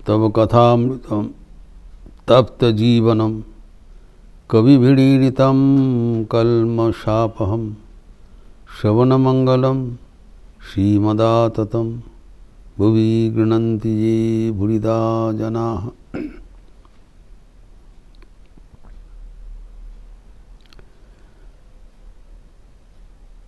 तव कथामृतं तप्त जीवनम कविभिडीडितं कल्मषापहं श्रवणमंगलं श्रीमदाततं भुवि गृह्णन्ति ये भूरिदा जनाः।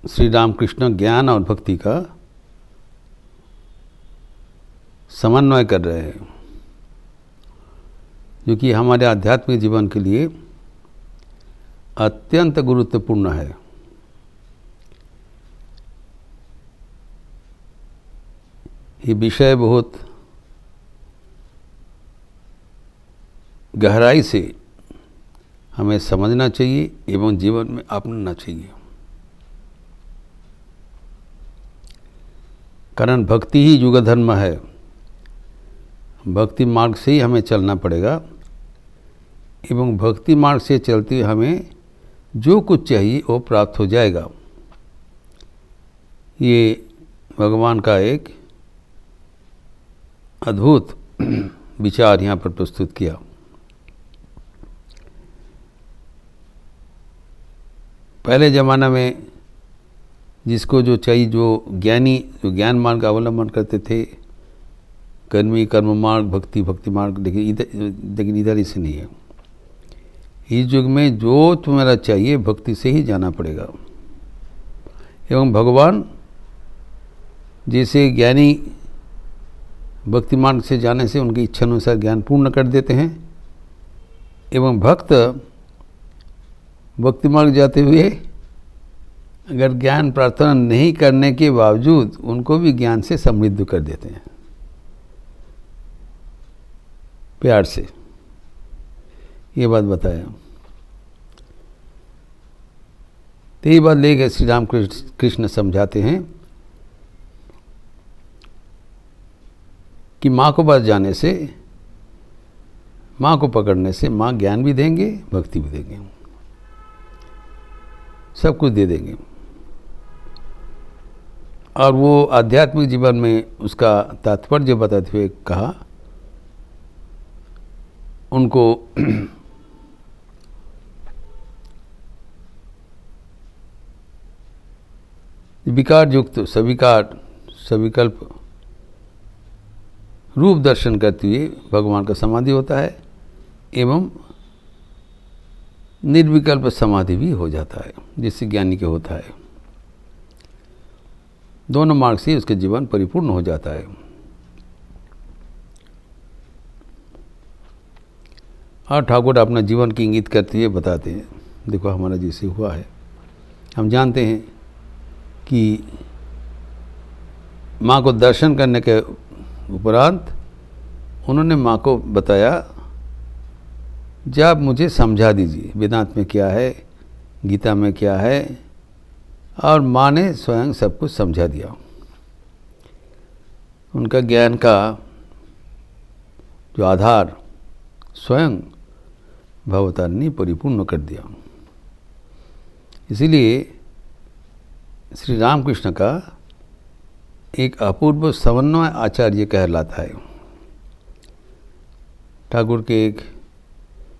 श्री रामकृष्ण ज्ञान और भक्ति का समन्वय कर रहे हैं, जो कि हमारे आध्यात्मिक जीवन के लिए अत्यंत गुरुत्वपूर्ण है। ये विषय बहुत गहराई से हमें समझना चाहिए एवं जीवन में अपनाना चाहिए, कारण भक्ति ही युग धर्म है। भक्ति मार्ग से ही हमें चलना पड़ेगा एवं भक्ति मार्ग से चलते हुए हमें जो कुछ चाहिए वो प्राप्त हो जाएगा। ये भगवान का एक अद्भुत विचार यहाँ पर प्रस्तुत किया। पहले ज़माना में जिसको जो चाहिए, जो ज्ञानी जो ज्ञान मार्ग का अवलंबन करते थे, कर्मी कर्म मार्ग, भक्ति मार्ग, लेकिन इधर इसे नहीं है। इस युग में जो तुम्हारा चाहिए भक्ति से ही जाना पड़ेगा। एवं भगवान जैसे ज्ञानी भक्ति मार्ग से जाने से उनकी इच्छा अनुसार ज्ञान पूर्ण कर देते हैं, एवं भक्त भक्ति मार्ग जाते हुए अगर ज्ञान प्रार्थना नहीं करने के बावजूद उनको भी ज्ञान से समृद्ध कर देते हैं, प्यार से। ये बात बताया। तो ये बात लेकर श्री राम कृष्ण समझाते हैं कि माँ को पास जाने से, माँ को पकड़ने से माँ ज्ञान भी देंगे, भक्ति भी देंगे, सब कुछ दे देंगे। और वो आध्यात्मिक जीवन में उसका तात्पर्य बताते हुए कहा उनको विकार युक्त सविकल्प रूप दर्शन करते हुए भगवान का समाधि होता है एवं निर्विकल्प समाधि भी हो जाता है, जिससे ज्ञानी के होता है। दोनों मार्ग से उसके जीवन परिपूर्ण हो जाता है। और ठाकुर अपना जीवन की इंगित करते हुए बताते हैं, देखो हमारा जैसे हुआ है। हम जानते हैं कि माँ को दर्शन करने के उपरांत उन्होंने माँ को बताया, जब आप मुझे समझा दीजिए वेदांत में क्या है, गीता में क्या है, और माँ ने स्वयं सब कुछ समझा दिया। उनका ज्ञान का जो आधार स्वयं भगवतार ने परिपूर्ण कर दिया। इसीलिए श्री रामकृष्ण का एक अपूर्व समन्वय आचार्य कहलाता है। ठाकुर के एक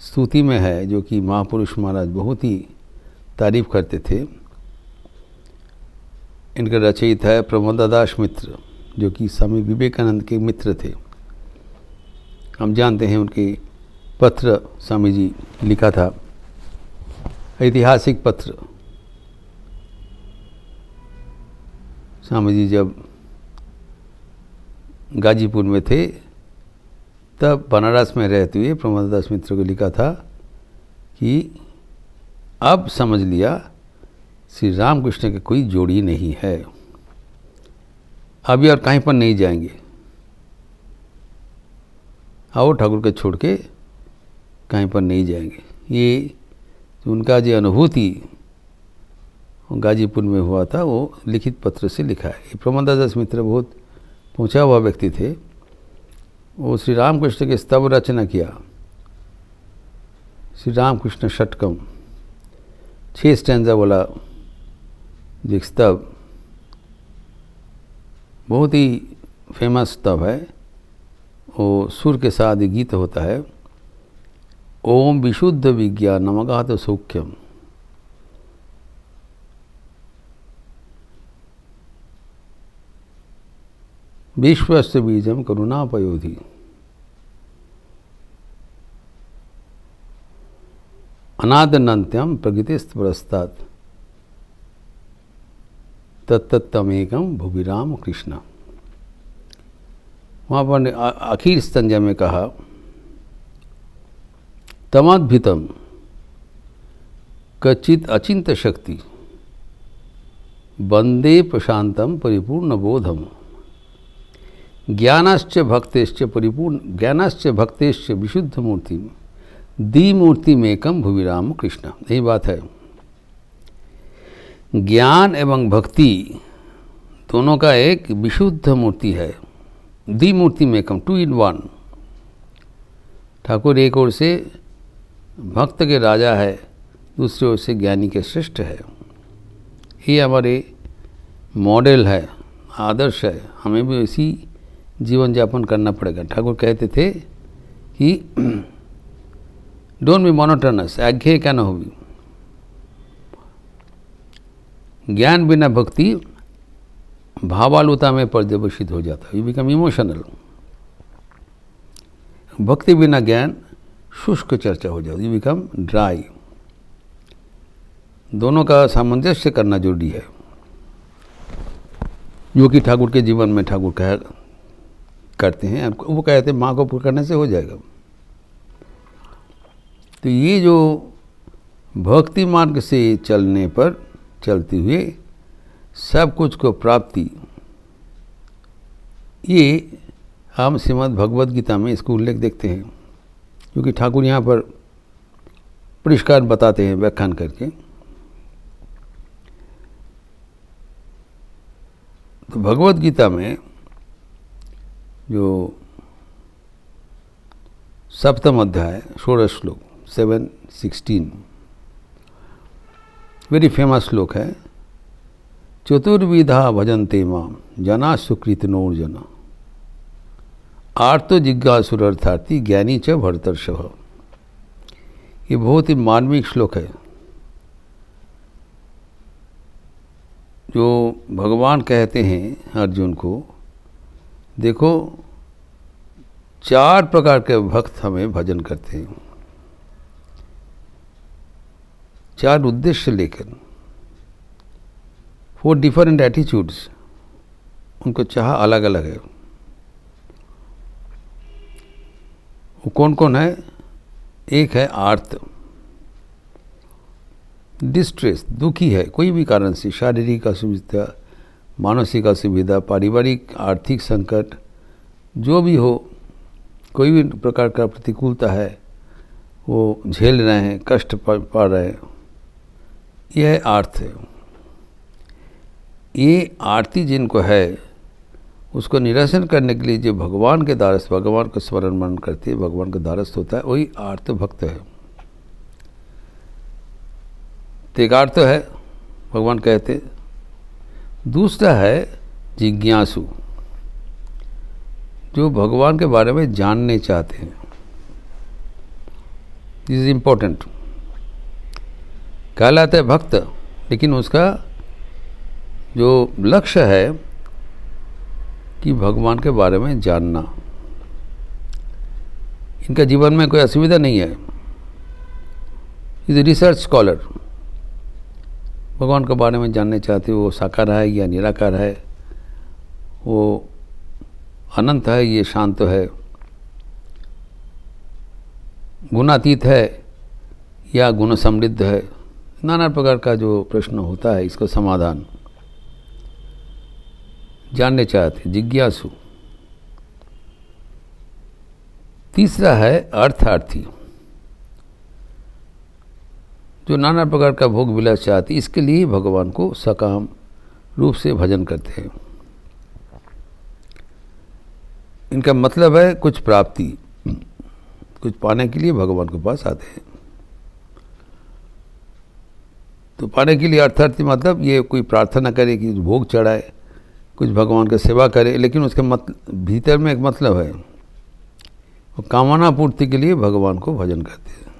स्तुति में है, जो कि महापुरुष महाराज बहुत ही तारीफ करते थे। इनका रचयिता है प्रमोदादास मित्र, जो कि स्वामी विवेकानंद के मित्र थे। हम जानते हैं उनके पत्र स्वामी जी लिखा था, ऐतिहासिक पत्र। स्वामी जी जब गाजीपुर में थे तब बनारस में रहते हुए प्रमोदादास मित्र को लिखा था कि अब समझ लिया श्री रामकृष्ण के कोई जोड़ी नहीं है, अभी और कहीं पर नहीं जाएंगे, आओ ठाकुर के छोड़ के कहीं पर नहीं जाएंगे। ये उनका जो अनुभूति गाजीपुर में हुआ था वो लिखित पत्र से लिखा है। ये प्रमोदादास मित्र बहुत पहुँचा हुआ व्यक्ति थे। वो श्री रामकृष्ण के स्तव रचना किया, श्री रामकृष्ण षटकम 6 स्टैंजा वाला जो स्तव, बहुत ही फेमस स्तव है। वो सुर के साथ ये गीत होता है, ओम विशुद्ध विज्ञानमगाध सौख्यम, विश्वस्य बीजम करुणापयोधि, अनादनंत्यम प्रकृतिस्तपुरस्तात् तत्तमेकम भुविराम कृष्ण। वहाँ पर आखिर स्तंजा में कहा, तमद्भितम कचित अचिंत शक्ति वंदे प्रशांतम परिपूर्ण बोधम, ज्ञानश्च भक्तेश्च परिपूर्ण, ज्ञानश्च भक्तेश्च विशुद्ध मूर्ति, दी मूर्ति मेकम भुविराम कृष्ण। यही बात है, ज्ञान एवं भक्ति दोनों का एक विशुद्ध मूर्ति है। दी मूर्ति मेकम, 2 in 1। ठाकुर एक ओर से भक्त के राजा है, दूसरी ओर से ज्ञानी के श्रेष्ठ है। ये हमारे मॉडल है, आदर्श है, हमें भी इसी जीवन यापन करना पड़ेगा। ठाकुर कहते थे कि डोंट बी मोनोटोनस, आज्ञा क्या न होगी। ज्ञान बिना भक्ति भावालुता में पर्यवसित हो जाता है, यू बिकम इमोशनल। भक्ति बिना ज्ञान शुष्क चर्चा हो जाती, यू बिकम ड्राई। दोनों का सामंजस्य करना जरूरी है, जो कि ठाकुर के जीवन में ठाकुर करते हैं। वो कहते हैं माँ को पुकारने से हो जाएगा। तो ये जो भक्ति मार्ग से चलने पर चलते हुए सब कुछ को प्राप्ति, ये हम श्रीमद् भगवद गीता में इसको उल्लेख देखते हैं, क्योंकि ठाकुर यहाँ पर परिष्कार बताते हैं व्याख्यान करके। तो भगवद गीता में जो 7वां अध्याय 16 श्लोक 7:16 वेरी फेमस श्लोक है। चतुर्विधा भजन्ते माम जना सुकृतिनोर्जन, आर्तो जिज्ञासुरर्थार्थी ज्ञानी च भरतर्षभ। ये बहुत ही मार्मिक श्लोक है, जो भगवान कहते हैं अर्जुन को, देखो 4 प्रकार के भक्त हमें भजन करते हैं, 4 उद्देश्य लेकर, 4 डिफरेंट एटीट्यूड्स, उनको चाह अलग अलग है। वो कौन कौन है? एक है आर्त, डिस्ट्रेस, दुखी है कोई भी कारण से, शारीरिक असुविधा, मानसिक असुविधा, पारिवारिक आर्थिक संकट, जो भी हो, कोई भी प्रकार का प्रतिकूलता है वो झेल रहे हैं, कष्ट पा रहे हैं, यह आर्त है। ये आरती जिनको है उसको निरसन करने के लिए जो भगवान के द्वारस्थ, भगवान को स्मरण मनन करते हैं, भगवान का द्वारस्थ होता है, वही आर्त भक्त है। तेगार्थ है भगवान कहते। दूसरा है जिज्ञासु, जो भगवान के बारे में जानने चाहते हैं। This is important. कहलाता है भक्त, लेकिन उसका जो लक्ष्य है कि भगवान के बारे में जानना। इनका जीवन में कोई असुविधा नहीं है। इज ए रिसर्च स्कॉलर, भगवान के बारे में जानने चाहते हो, वो साकार है या निराकार है, वो अनंत है, ये शांत है, गुणातीत है या गुण समृद्ध है, नाना प्रकार का जो प्रश्न होता है, इसका समाधान जानने चाहते, जिज्ञासु। तीसरा है अर्थार्थी, जो नाना प्रकार का भोग विलास चाहती, इसके लिए भगवान को सकाम रूप से भजन करते हैं। इनका मतलब है कुछ प्राप्ति, कुछ पाने के लिए भगवान के पास आते हैं। तो पाने के लिए अर्थार्थी मतलब ये कोई प्रार्थना करे कि भोग चढ़ाए, कुछ भगवान का सेवा करे, लेकिन उसके भीतर में एक मतलब है और कामना पूर्ति के लिए भगवान को भजन करते हैं।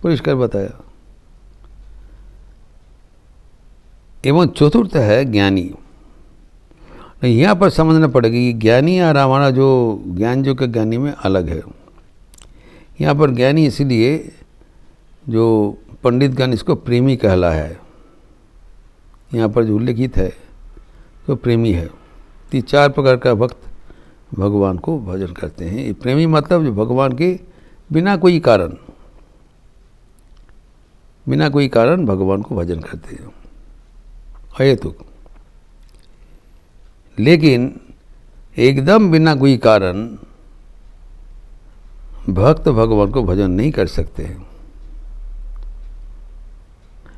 परिष्कार बताया। एवं चतुर्थ है ज्ञानी। यहाँ पर समझना पड़ेगा कि ज्ञानी और हमारा जो ज्ञान जो के ज्ञानी में अलग है। यहाँ पर ज्ञानी इसलिए जो पंडित गण इसको प्रेमी कहला है, यहाँ पर जो उल्लेखित है तो प्रेमी है। तो 4 प्रकार का भक्त भगवान को भजन करते हैं। ये प्रेमी मतलब जो भगवान के बिना कोई कारण भगवान को भजन करते हैं अहेतुक। लेकिन एकदम बिना कोई कारण भक्त भगवान को भजन नहीं कर सकते हैं।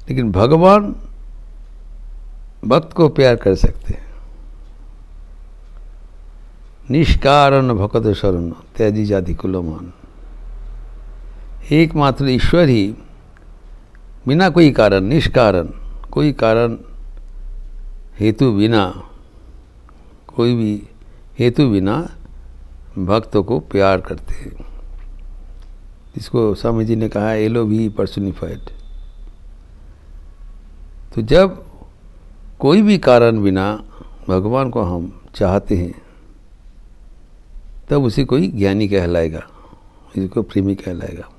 लेकिन भगवान भक्त को प्यार कर सकते हैं। निष्कारण भक्त शरण त्याजी जाति कुलमान। एकमात्र ईश्वर ही बिना कोई कारण, निष्कारण, कोई कारण हेतु बिना, कोई भी हेतु बिना भक्तों को प्यार करते हैं। इसको स्वामी जी ने कहा एलो भी पर्सनिफाइड। तो जब कोई भी कारण बिना भगवान को हम चाहते हैं तब उसे कोई ज्ञानी कहलाएगा, इसको प्रेमी कहलाएगा।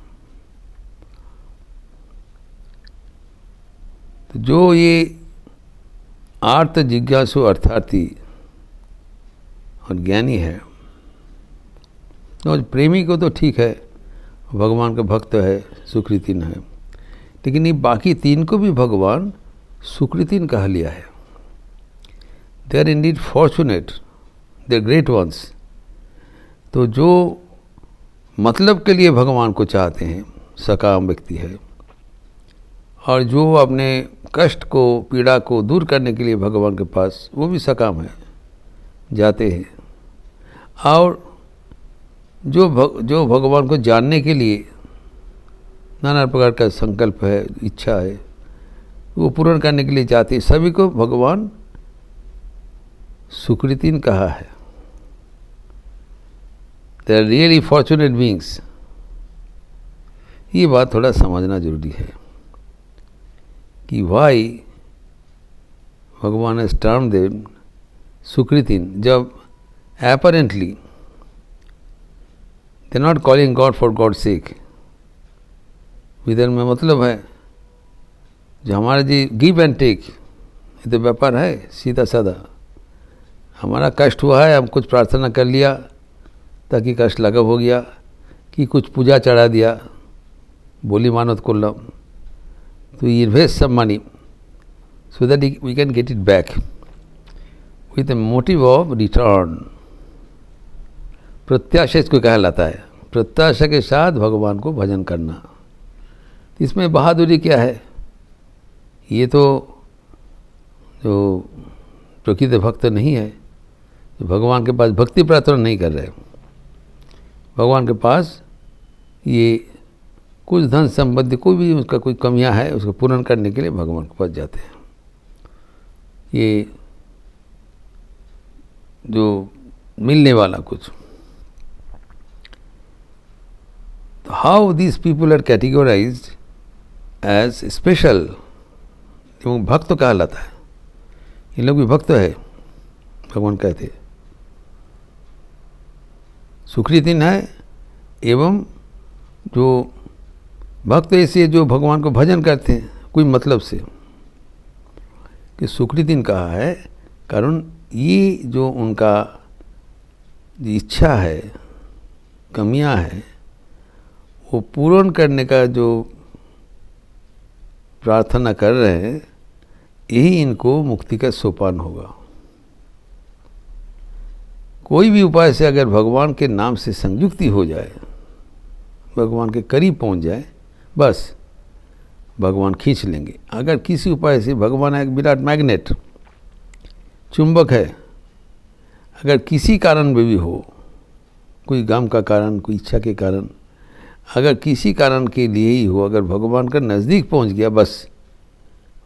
तो जो ये आर्त जिज्ञासु अर्थार्थी और ज्ञानी है, और प्रेमी को तो ठीक है, भगवान का भक्त है, सुकृतिन है, लेकिन ये बाकी 3 को भी भगवान सुकृतिन कहा लिया है। They are indeed fortunate, they are great ones. तो जो मतलब के लिए भगवान को चाहते हैं सकाम व्यक्ति है, और जो अपने कष्ट को, पीड़ा को दूर करने के लिए भगवान के पास, वो भी सकाम है, जाते हैं। और जो भगवान को जानने के लिए नाना प्रकार का संकल्प है, इच्छा है, वो पूर्ण करने के लिए जाते हैं, सभी को भगवान सुकृतिन कहा है। They are really fortunate beings. ये बात थोड़ा समझना जरूरी है कि वाई भगवान has termed them सुकृतिन, जब apparently they are not calling God for God's sake। Bidar में मतलब है जो हमारा जी गिव एंड टेक, ये तो व्यापार है सीधा साधा। हमारा कष्ट हुआ है, हम कुछ प्रार्थना कर लिया ताकि कष्ट लाघव हो गया, कि कुछ पूजा चढ़ा दिया, बोली मानत कोल्लम, तो invest some money so that we can get it back with a motive of return। प्रत्याशा इसको कहलाता है, प्रत्याशा के साथ भगवान को भजन करना। इसमें बहादुरी क्या है? ये तो जो प्रकृत भक्त नहीं है, जो भगवान के पास भक्ति प्रार्थना नहीं कर रहे, भगवान के पास ये कुछ धन संबंधी कोई भी उसका कोई कमियां है, उसको पूर्ण करने के लिए भगवान के पास जाते हैं। ये जो मिलने वाला कुछ। तो how these people are categorised as special, एवं भक्त कहलाता है। ये लोग भी भक्त है, भगवान कहते सुकृतिन है। एवं जो भक्त ऐसे जो भगवान को भजन करते हैं कोई मतलब से, कि सुकृतिन कहा है कारण ये जो उनका इच्छा है, कमियां है, वो पूर्ण करने का जो प्रार्थना कर रहे हैं, यही इनको मुक्ति का सोपान होगा। कोई भी उपाय से अगर भगवान के नाम से संयुक्ति हो जाए, भगवान के करीब पहुंच जाए, बस भगवान खींच लेंगे। अगर किसी उपाय से, भगवान एक विराट मैग्नेट, चुंबक है, अगर किसी कारण में भी हो, कोई गम का कारण, कोई इच्छा के कारण, अगर किसी कारण के लिए ही हो, अगर भगवान का नज़दीक पहुंच गया, बस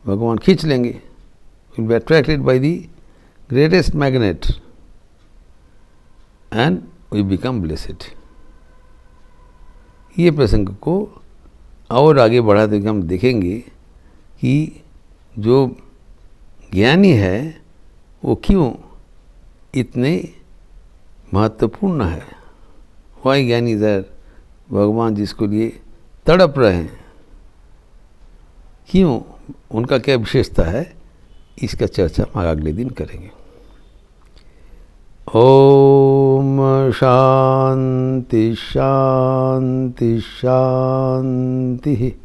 भगवान खींच लेंगे। Will be attracted by the greatest magnet and we become blessed. ये प्रसंग को और आगे बढ़ाते हुए हम देखेंगे कि जो ज्ञानी है वो क्यों इतने महत्वपूर्ण है। वाई ज्ञानी इधर भगवान जिसको लिए तड़प रहे हैं, क्यों, उनका क्या विशेषता है, इसका चर्चा हम अगले दिन करेंगे। ओम शांति शांति शांति।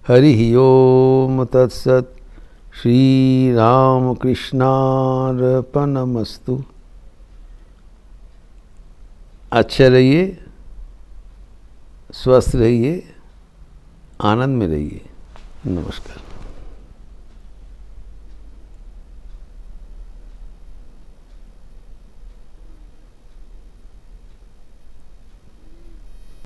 हरि ओम तत्सत। श्री राम कृष्णार्पणमस्तु। अच्छे रहिए, स्वस्थ रहिए, आनंद में रहिए। नमस्कार।